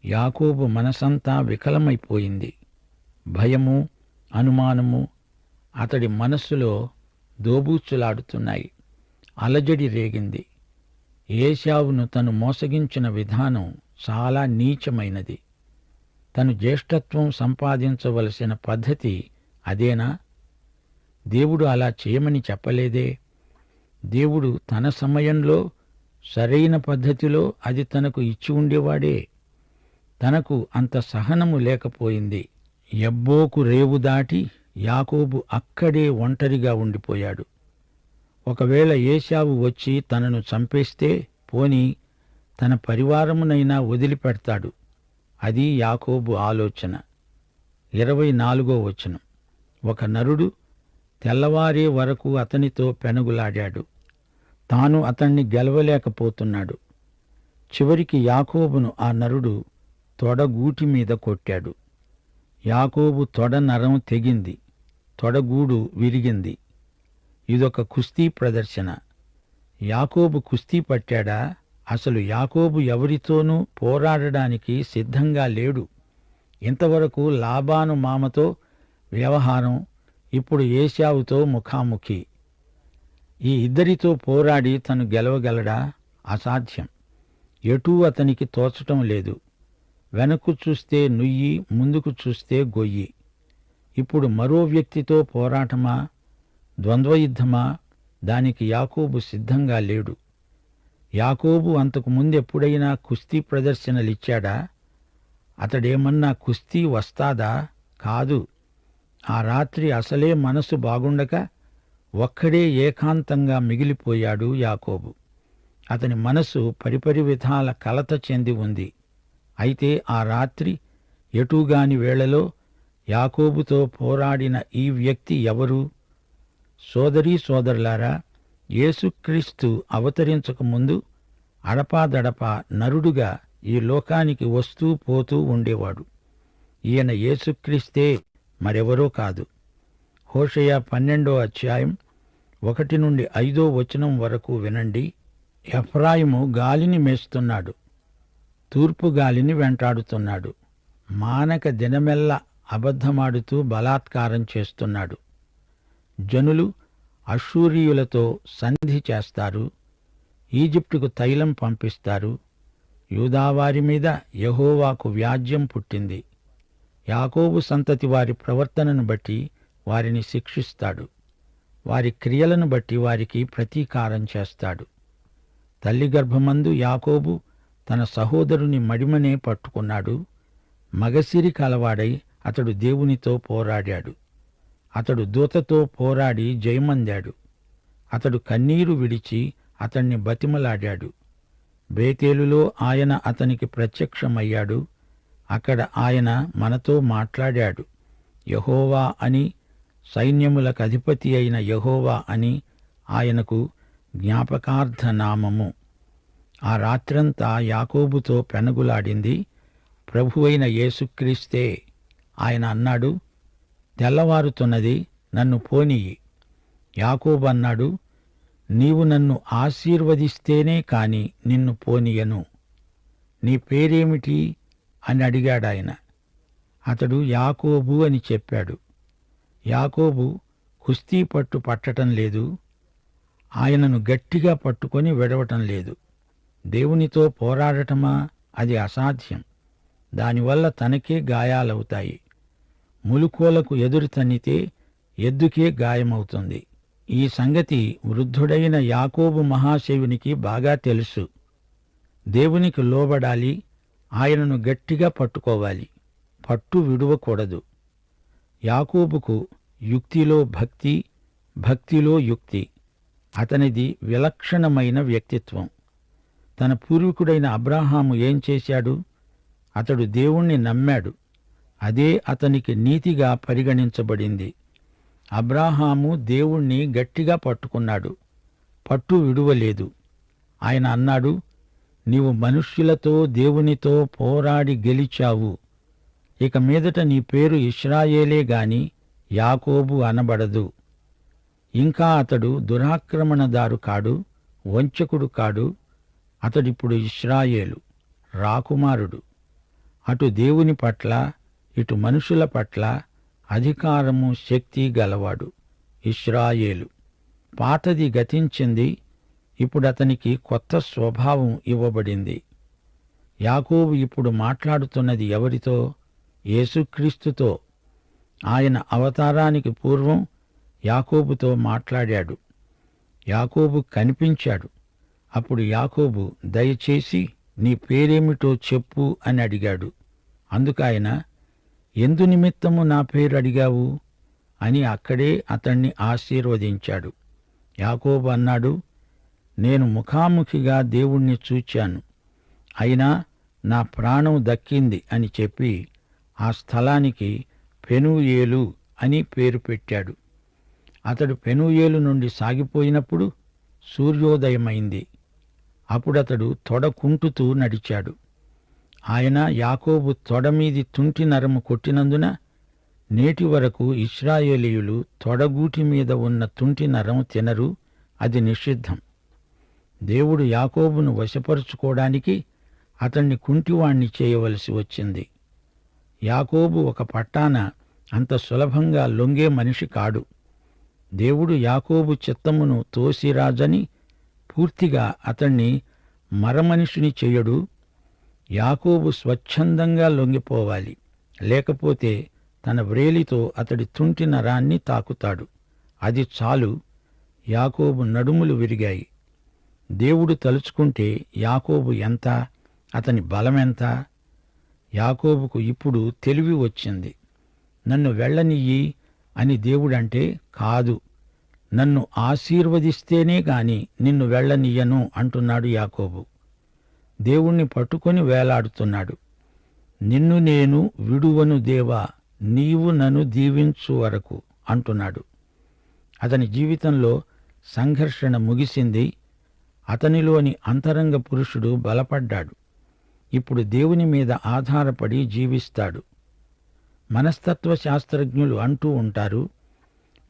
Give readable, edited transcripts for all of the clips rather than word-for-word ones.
యాకోబు మనసంతా వికలమైపోయింది. భయము, అనుమానము అతడి మనస్సులో దోబూచులాడుతున్నాయి. అలజడి రేగింది. ఏశావును తను మోసగించిన విధానం చాలా నీచమైనది. తను జ్యేష్ఠత్వం సంపాదించవలసిన పద్ధతి అదేనా? దేవుడు అలా చేయమని చెప్పలేదే. దేవుడు తన సమయంలో సరైన పద్ధతిలో అది తనకు ఇచ్చి ఉండేవాడే. తనకు అంత సహనము లేకపోయింది. యబ్బోకు రేవు దాటి యాకోబు అక్కడే ఒంటరిగా ఉండిపోయాడు. ఒకవేళ ఏశావు వచ్చి తనను చంపేస్తే పోనీ తన పరివారమునైనా వదిలిపెడతాడు. అది యాకోబు ఆలోచన. 24వ వచనం. ఒక నరుడు తెల్లవారే వరకు అతనితో పెనుగులాడాడు. తాను అతణ్ణి గెలవలేకపోతున్నాడు. చివరికి యాకోబును ఆ నరుడు తొడగూటి మీద కొట్టాడు. యాకోబు తొడ నరం తెగింది. తొడగూడు విరిగింది. ఇదొక కుస్తీ ప్రదర్శన. యాకోబు కుస్తీ పట్టాడా? అసలు యాకోబు ఎవరితోనూ పోరాడడానికి సిద్ధంగా లేడు. ఇంతవరకు లాబాను మామతో వ్యవహారం, ఇప్పుడు ఏశావుతో ముఖాముఖి. ఈ ఇద్దరితో పోరాడి తను గెలవగలడా? అసాధ్యం. ఎటూ అతనికి తోచటం లేదు. వెనక్కు చూస్తే నుయ్యి, ముందుకు చూస్తే గొయ్యి. ఇప్పుడు మరో వ్యక్తితో పోరాటమా, ద్వంద్వయుద్ధమా? దానికి యాకోబు సిద్ధంగా లేడు. యాకోబు అంతకు ముందెప్పుడైనా కుస్తీ ప్రదర్శనలిచ్చాడా? అతడేమన్నా కుస్తీ వస్తాదా? కాదు. ఆ రాత్రి అసలే మనసు బాగుండక ఒక్కడే ఏకాంతంగా మిగిలిపోయాడు యాకోబు. అతని మనసు పరిపరి విధాల కలత చెంది ఉంది. అయితే ఆ రాత్రి ఎటూగాని వేళలో యాకోబుతో పోరాడిన ఈ వ్యక్తి ఎవరు? సోదరీ సోదరులారా, యేసుక్రీస్తు అవతరించకముందు అడపాదడపా నరుడుగా ఈ లోకానికి వస్తూ పోతూ ఉండేవాడు. ఈయన యేసుక్రీస్తే, మరెవరో కాదు. హోషేయ 12వ అధ్యాయం 1 నుండి 5వ వచనం వరకు వినండి. ఎఫ్రాయిము గాలిని మేస్తున్నాడు, తూర్పు గాలిని వెంటాడుతున్నాడు. మానక దినమెల్లా అబద్ధమాడుతూ బలాత్కారం చేస్తున్నాడు. జనులు అష్షూరీయులతో సంధి చేస్తారు. ఈజిప్టుకు తైలం పంపిస్తారు. యూదావారి మీద యెహోవాకు వ్యాజ్యం పుట్టింది. యాకోబు సంతతి వారి ప్రవర్తనను బట్టి వారిని శిక్షిస్తాడు. వారి క్రియలను బట్టి వారికి ప్రతీకారం చేస్తాడు. తల్లి గర్భమందు యాకోబు తన సహోదరుని మడిమనే పట్టుకున్నాడు. మగసిరి కలవాడై అతడు దేవునితో పోరాడాడు. అతడు దూతతో పోరాడి జయమందాడు. అతడు కన్నీరు విడిచి అతణ్ణి బతిమలాడాడు. బేతేలులో ఆయన అతనికి ప్రత్యక్షమయ్యాడు. అక్కడ ఆయన మనతో మాట్లాడాడు. యెహోవా అని, సైన్యములకు అధిపతి అయిన యెహోవా అని ఆయనకు జ్ఞాపకార్థ నామము. ఆ రాత్రంతా యాకోబుతో పెనుగులాడింది ప్రభువైన యేసుక్రీస్తే. ఆయన అన్నాడు, తెల్లవారుతున్నది, నన్ను పోనియ్యి. యాకోబు అన్నాడు, నీవు నన్ను ఆశీర్వదిస్తేనే కాని నిన్ను పోనీయను. నీ పేరేమిటి అని అడిగాడాయన. అతడు యాకోబు అని చెప్పాడు. యాకోబు కుస్తీ పట్టు పట్టటం లేదు. ఆయనను గట్టిగా పట్టుకొని విడవటం లేదు. దేవునితో పోరాడటమా? అది అసాధ్యం. దానివల్ల తనకే గాయాలవుతాయి. ములుకోలకు ఎదురు తన్నితే ఎద్దుకే గాయమవుతుంది. ఈ సంగతి వృద్ధుడైన యాకోబు మహాశయునికి బాగా తెలుసు. దేవునికి లోబడాలి, ఆయనను గట్టిగా పట్టుకోవాలి, పట్టు విడువకూడదు. యాకోబుకు యుక్తిలో భక్తి, భక్తిలో యుక్తి. అతనిది విలక్షణమైన వ్యక్తిత్వం. తన పూర్వీకుడైన అబ్రాహాము ఏం చేశాడు? అతడు దేవుణ్ణి నమ్మాడు. అదే అతనికి నీతిగా పరిగణించబడింది. అబ్రాహాము దేవుణ్ణి గట్టిగా పట్టుకున్నాడు, పట్టు విడువలేదు. ఆయన అన్నాడు, నీవు మనుష్యులతో దేవునితో పోరాడి గెలిచావు. ఇక మీదట నీ పేరు ఇశ్రాయేలే గాని యాకోబు అనబడదు. ఇంకా అతడు దురాక్రమణదారు కాడు, వంచకుడు కాడు. అతడిప్పుడు ఇశ్రాయేలు, రాకుమారుడు. అటు దేవుని పట్ల ఇటు మనుషుల పట్ల అధికారము శక్తి గలవాడు. ఇశ్రాయేలు పాతది గతించింది, ఇప్పుడతనికి కొత్త స్వభావం ఇవ్వబడింది. యాకోబు ఇప్పుడు మాట్లాడుతున్నది ఎవరితో? యేసుక్రీస్తుతో. ఆయన అవతారానికి పూర్వం యాకోబుతో మాట్లాడాడు. యాకోబు కనిపించాడు. అప్పుడు యాకోబు, దయచేసి నీ పేరేమిటో చెప్పు అని అడిగాడు. అందుకాయన, ఎందు నిమిత్తము నా పేరు అడిగావు అని అక్కడే అతణ్ణి ఆశీర్వదించాడు. యాకోబు అన్నాడు, నేను ముఖాముఖిగా దేవుణ్ణి చూచాను, అయినా నా ప్రాణం దక్కింది అని చెప్పి ఆ స్థలానికి పెనూయేలు అని పేరు పెట్టాడు. అతడు పెనూయేలు నుండి సాగిపోయినప్పుడు సూర్యోదయమైంది. అప్పుడతడు తొడకుంటుతూ నడిచాడు. ఆయన యాకోబు తొడమీది తుంటి నరము కొట్టినందున నేటి వరకు ఇశ్రాయేలీయులు తొడగూటి మీద ఉన్న తుంటి నరం తినరు, అది నిషిద్ధం. దేవుడు యాకోబును వశపరుచుకోవడానికి అతణ్ణి కుంటివాణ్ణి చేయవలసి వచ్చింది. యాకోబు ఒక పట్టాన అంత సులభంగా లొంగే మనిషి కాడు. దేవుడు యాకోబు చిత్తమును తోసిరాజని పూర్తిగా అతణ్ణి మరమనిషిని చెయ్యడు. యాకోబు స్వచ్ఛందంగా లొంగిపోవాలి, లేకపోతే తన వ్రేలితో అతడి తుంటి నరాన్ని తాకుతాడు. అది చాలు, యాకోబు నడుములు విరిగాయి. దేవుడు తలుచుకుంటే యాకోబు ఎంత, అతని బలమెంత! యాకోబుకు ఇప్పుడు తెలివి వచ్చింది. నన్ను వెళ్ళనియ్యి అని దేవుడంటే, కాదు, నన్ను ఆశీర్వదిస్తేనే గాని నిన్ను వెళ్ళనియ్యను అంటున్నాడు యాకోబు. దేవుణ్ణి పట్టుకొని వేలాడుతున్నాడు. నిన్ను నేను విడువను దేవా, నీవు నన్ను దీవించు వరకు అంటున్నాడు. అతని జీవితంలో సంఘర్షణ ముగిసింది. అతనిలోని అంతరంగ పురుషుడు బలపడ్డాడు. ఇప్పుడు దేవుని మీద ఆధారపడి జీవిస్తాడు. మనస్తత్వ శాస్త్రజ్ఞులు అంటూ ఉంటారు,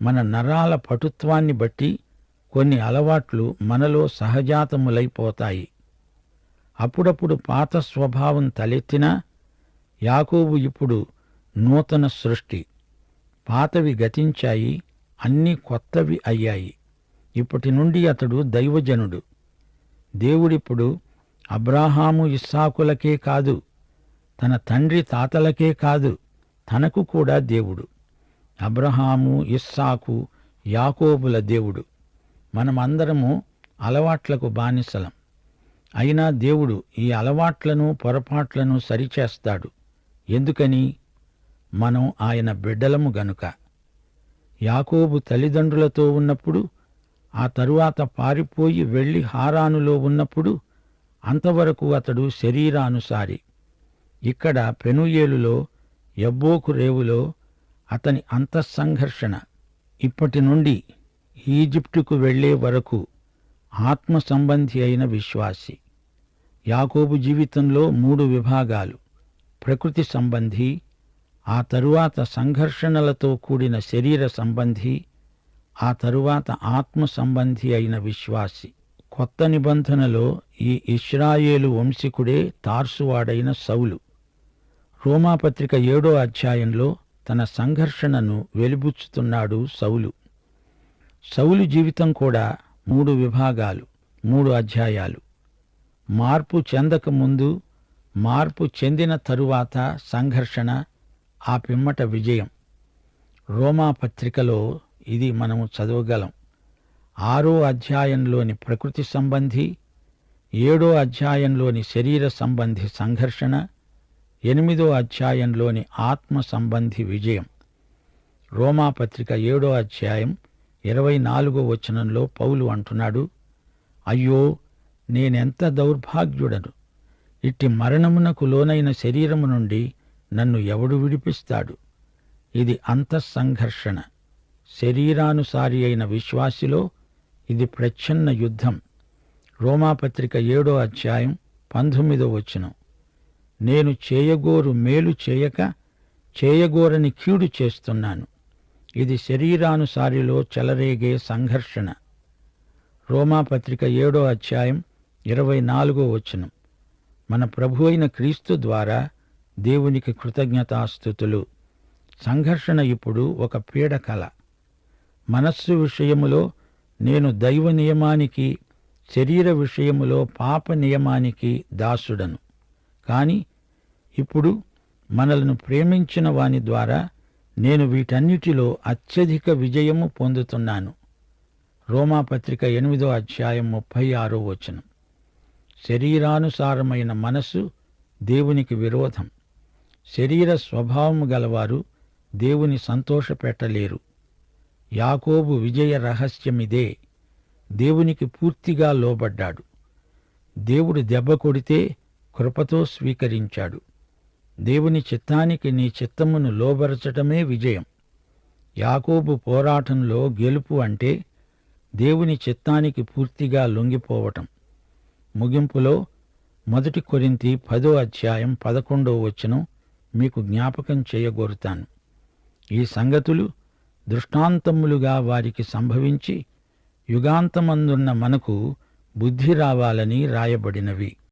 మన నరాల పటుత్వాన్ని బట్టి కొన్ని అలవాట్లు మనలో సహజాతములైపోతాయి. అప్పుడప్పుడు పాత స్వభావం తలెత్తినా యాకోబు ఇప్పుడు నూతన సృష్టి. పాతవి గతించాయి, అన్నీ కొత్తవి అయ్యాయి. ఇప్పటి నుండి అతడు దైవజనుడు. దేవుడిప్పుడు అబ్రాహాము ఇస్సాకులకే కాదు, తన తండ్రి తాతలకే కాదు, తనకు కూడా దేవుడు. అబ్రహాము, ఇస్సాకు, యాకోబుల దేవుడు. మనమందరము అలవాట్లకు బానిసలం. అయినా దేవుడు ఈ అలవాట్లను పొరపాట్లను సరిచేస్తాడు. ఎందుకని? మనం ఆయన బిడ్డలము గనుక. యాకోబు తల్లిదండ్రులతో ఉన్నప్పుడు, ఆ తరువాత పారిపోయి వెళ్లి హారానులో ఉన్నప్పుడు అంతవరకు అతడు శరీరానుసారి. ఇక్కడ పెనూయేలులో, యబ్బోకు రేవులో అతని అంతఃసంఘర్షణ. ఇప్పటి నుండి ఈజిప్టుకు వెళ్లే వరకు ఆత్మ సంబంధి అయిన విశ్వాసి. యాకోబు జీవితంలో 3 విభాగాలు: ప్రకృతి సంబంధి, ఆ తరువాత సంఘర్షణలతో కూడిన శరీర సంబంధి, ఆ తరువాత ఆత్మ సంబంధి అయిన విశ్వాసి. కొత్త నిబంధనలో ఈ ఇశ్రాయేలు వంశీకుడే తార్సువాడైన సౌలు. రోమాపత్రిక 7వ అధ్యాయంలో తన సంఘర్షణను వెలిబుచ్చుతున్నాడు సౌలు. సౌలు జీవితం కూడా 3 విభాగాలు, 3 అధ్యాయాలు. మార్పు చెందక ముందు, మార్పు చెందిన తరువాత సంఘర్షణ, ఆ పిమ్మట విజయం. రోమాపత్రికలో ఇది మనము చదవగలం. 6వ అధ్యాయంలోని ప్రకృతి సంబంధి, 7వ అధ్యాయంలోని శరీర సంబంధి సంఘర్షణ, 8వ అధ్యాయంలోని ఆత్మ సంబంధి విజయం. రోమాపత్రిక 7వ అధ్యాయం 24వ వచనంలో పౌలు అంటున్నాడు, అయ్యో, నేనెంత దౌర్భాగ్యుడను! ఇట్టి మరణమునకు లోనైన శరీరము నుండి నన్ను ఎవడు విడిపిస్తాడు? ఇది అంతఃసంఘర్షణ. శరీరానుసారి అయిన విశ్వాసిలో ఇది ప్రచ్ఛన్న యుద్ధం. రోమాపత్రిక 7వ అధ్యాయం 19వ వచనం, నేను చేయగోరు మేలు చేయక చేయగోరని కీడు చేస్తున్నాను. ఇది శరీరానుసారిలో చెలరేగే సంఘర్షణ. రోమాపత్రిక 7వ అధ్యాయం 24వ వచనం, మన ప్రభు అయిన క్రీస్తు ద్వారా దేవునికి కృతజ్ఞతాస్తుతులు. సంఘర్షణ ఇప్పుడు ఒక పీడకల. మనస్సు విషయములో నేను దైవ నియమానికి, శరీర విషయములో పాప నియమానికి దాసుడను. కాని ఇప్పుడు మనలను ప్రేమించిన వాని ద్వారా నేను వీటన్నిటిలో అత్యధిక విజయము పొందుతున్నాను. రోమాపత్రిక 8వ అధ్యాయం 36వ వచనం. శరీరానుసారమైన మనస్సు దేవునికి విరోధం. శరీర స్వభావము గలవారు దేవుని సంతోషపెట్టలేరు. యాకోబు విజయ రహస్యమిదే. దేవునికి పూర్తిగా లోబడ్డాడు. దేవుడు దెబ్బ కొడితే కృపతో స్వీకరించాడు. దేవుని చిత్తానికి నీ చిత్తమును లోబరచటమే విజయం. యాకోబు పోరాటంలో గెలుపు అంటే దేవుని చిత్తానికి పూర్తిగా లొంగిపోవటం. ముగింపులో 1 కొరింథీ 10వ అధ్యాయం 11వ వచనం మీకు జ్ఞాపకం చేయగోరుతాను. ఈ సంగతులు దృష్టాంతములుగా వారికి సంభవించి యుగాంతమందున్న మనకు బుద్ధి రావాలని రాయబడినవి.